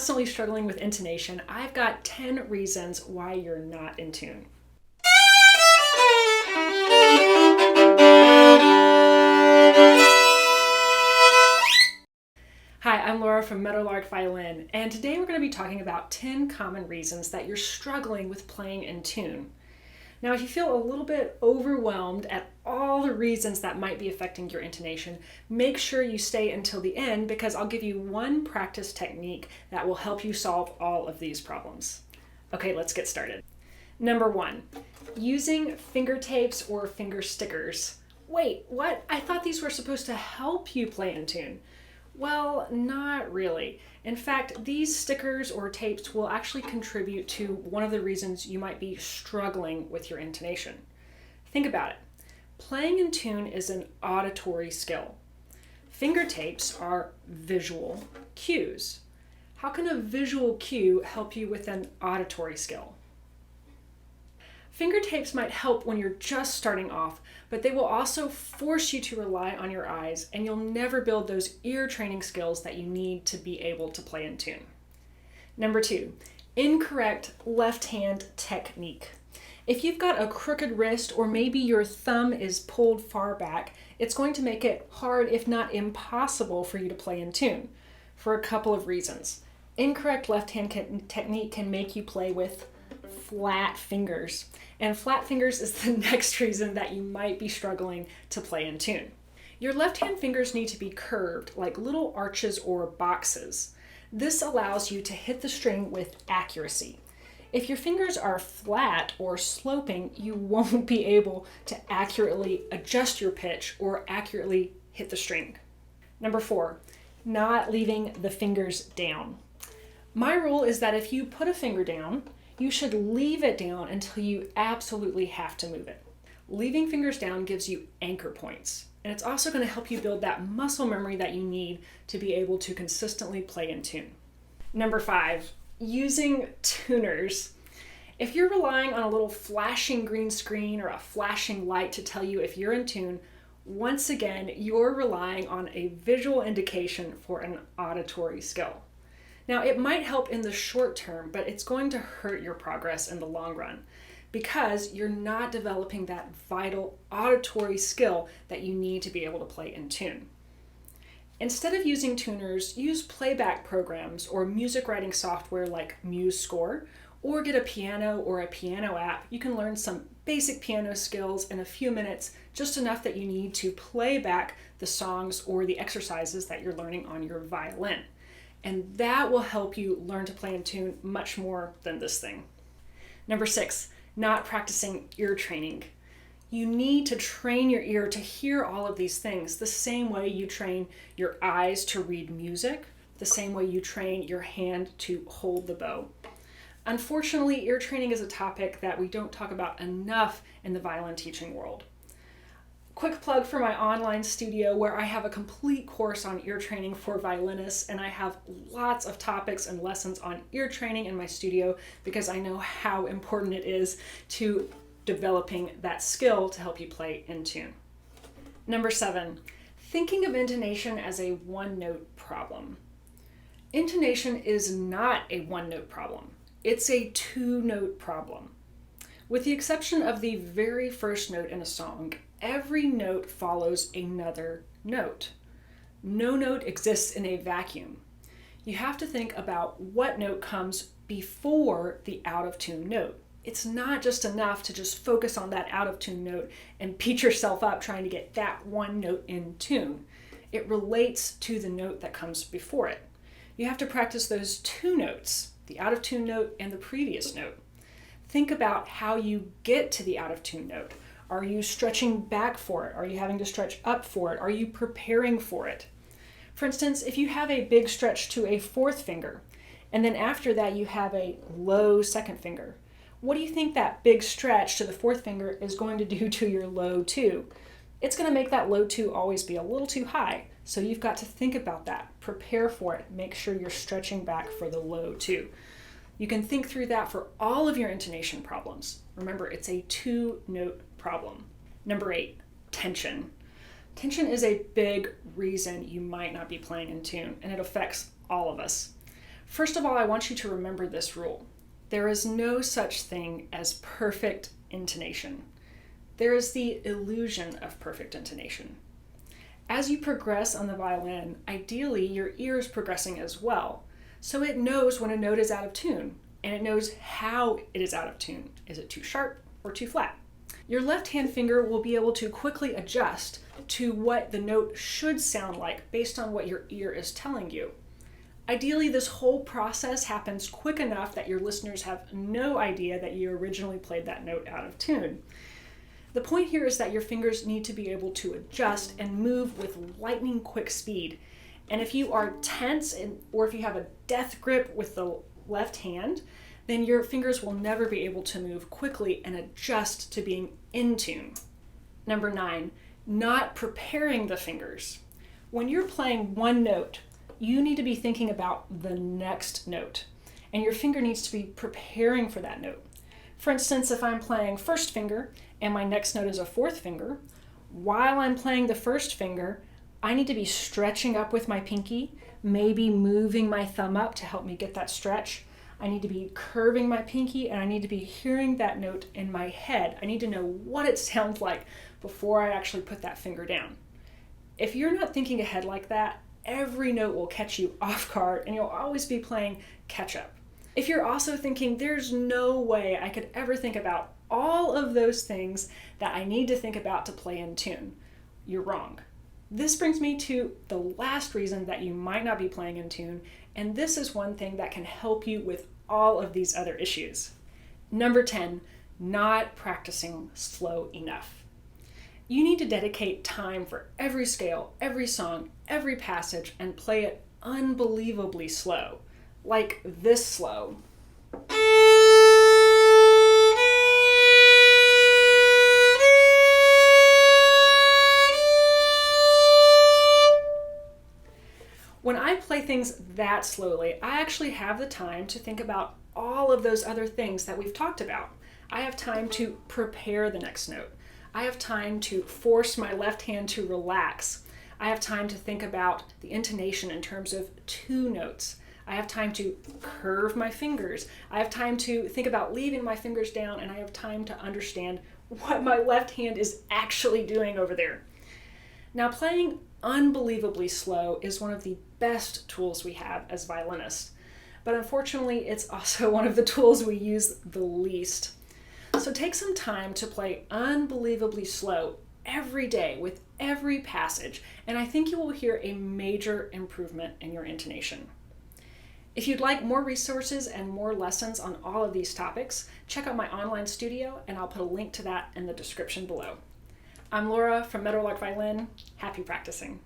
constantly struggling with intonation, I've got 10 reasons why you're not in tune. Hi, I'm Laura from Meadowlark Violin, and today we're going to be talking about 10 common reasons that you're struggling with playing in tune. Now, if you feel a little bit overwhelmed at all the reasons that might be affecting your intonation, make sure you stay until the end because I'll give you one practice technique that will help you solve all of these problems. Okay, let's get started. Number 1, using finger tapes or finger stickers. Wait, what? I thought these were supposed to help you play in tune. Well, not really. In fact, these stickers or tapes will actually contribute to one of the reasons you might be struggling with your intonation. Think about it. Playing in tune is an auditory skill. Finger tapes are visual cues. How can a visual cue help you with an auditory skill? Finger tapes might help when you're just starting off, but they will also force you to rely on your eyes, and you'll never build those ear training skills that you need to be able to play in tune. Number 2, incorrect left hand technique. If you've got a crooked wrist or maybe your thumb is pulled far back, it's going to make it hard, if not impossible, for you to play in tune for a couple of reasons. Incorrect left hand technique can make you play with flat fingers. And flat fingers is the next reason that you might be struggling to play in tune. Your left hand fingers need to be curved like little arches or boxes. This allows you to hit the string with accuracy. If your fingers are flat or sloping, you won't be able to accurately adjust your pitch or accurately hit the string. Number 4, not leaving the fingers down. My rule is that if you put a finger down, you should leave it down until you absolutely have to move it. Leaving fingers down gives you anchor points, and it's also going to help you build that muscle memory that you need to be able to consistently play in tune. Number 5, using tuners. If you're relying on a little flashing green screen or a flashing light to tell you if you're in tune, once again, you're relying on a visual indication for an auditory skill. Now, it might help in the short term, but it's going to hurt your progress in the long run because you're not developing that vital auditory skill that you need to be able to play in tune. Instead of using tuners, use playback programs or music writing software like MuseScore, or get a piano or a piano app. You can learn some basic piano skills in a few minutes, just enough that you need to play back the songs or the exercises that you're learning on your violin. And that will help you learn to play in tune much more than this thing. Number 6, not practicing ear training. You need to train your ear to hear all of these things the same way you train your eyes to read music, the same way you train your hand to hold the bow. Unfortunately, ear training is a topic that we don't talk about enough in the violin teaching world. Quick plug for my online studio where I have a complete course on ear training for violinists, and I have lots of topics and lessons on ear training in my studio because I know how important it is to developing that skill to help you play in tune. Number 7, thinking of intonation as a one-note problem. Intonation is not a one-note problem. It's a two-note problem. With the exception of the very first note in a song, every note follows another note. No note exists in a vacuum. You have to think about what note comes before the out-of-tune note. It's not just enough to just focus on that out-of-tune note and beat yourself up trying to get that one note in tune. It relates to the note that comes before it. You have to practice those two notes, the out-of-tune note and the previous note. Think about how you get to the out-of-tune note. Are you stretching back for it? Are you having to stretch up for it? Are you preparing for it? For instance, if you have a big stretch to a fourth finger, and then after that you have a low second finger, what do you think that big stretch to the fourth finger is going to do to your low two? It's going to make that low two always be a little too high. So you've got to think about that, prepare for it, make sure you're stretching back for the low two. You can think through that for all of your intonation problems. Remember, it's a two-note problem. Number 8, tension. Tension is a big reason you might not be playing in tune, and it affects all of us. First of all, I want you to remember this rule. There is no such thing as perfect intonation. There is the illusion of perfect intonation. As you progress on the violin, ideally your ear is progressing as well, so it knows when a note is out of tune, and it knows how it is out of tune. Is it too sharp or too flat? Your left hand finger will be able to quickly adjust to what the note should sound like based on what your ear is telling you. Ideally, this whole process happens quick enough that your listeners have no idea that you originally played that note out of tune. The point here is that your fingers need to be able to adjust and move with lightning quick speed. And if you are tense or if you have a death grip with the left hand, then your fingers will never be able to move quickly and adjust to being in tune. Number 9, not preparing the fingers. When you're playing one note, you need to be thinking about the next note, and your finger needs to be preparing for that note. For instance, if I'm playing first finger and my next note is a fourth finger, while I'm playing the first finger, I need to be stretching up with my pinky, maybe moving my thumb up to help me get that stretch. I need to be curving my pinky, and I need to be hearing that note in my head. I need to know what it sounds like before I actually put that finger down. If you're not thinking ahead like that, every note will catch you off guard, and you'll always be playing catch up. If you're also thinking, there's no way I could ever think about all of those things that I need to think about to play in tune, you're wrong. This brings me to the last reason that you might not be playing in tune, and this is one thing that can help you with all of these other issues. Number 10, not practicing slow enough. You need to dedicate time for every scale, every song, every passage, and play it unbelievably slow, like this slow. When I play things that slowly, I actually have the time to think about all of those other things that we've talked about. I have time to prepare the next note. I have time to force my left hand to relax. I have time to think about the intonation in terms of two notes. I have time to curve my fingers. I have time to think about leaving my fingers down, and I have time to understand what my left hand is actually doing over there. Now, playing unbelievably slow is one of the best tools we have as violinists, but unfortunately, it's also one of the tools we use the least. So take some time to play unbelievably slow every day with every passage, and I think you will hear a major improvement in your intonation. If you'd like more resources and more lessons on all of these topics, check out my online studio, and I'll put a link to that in the description below. I'm LORA from Meadowlark Violin. Happy practicing.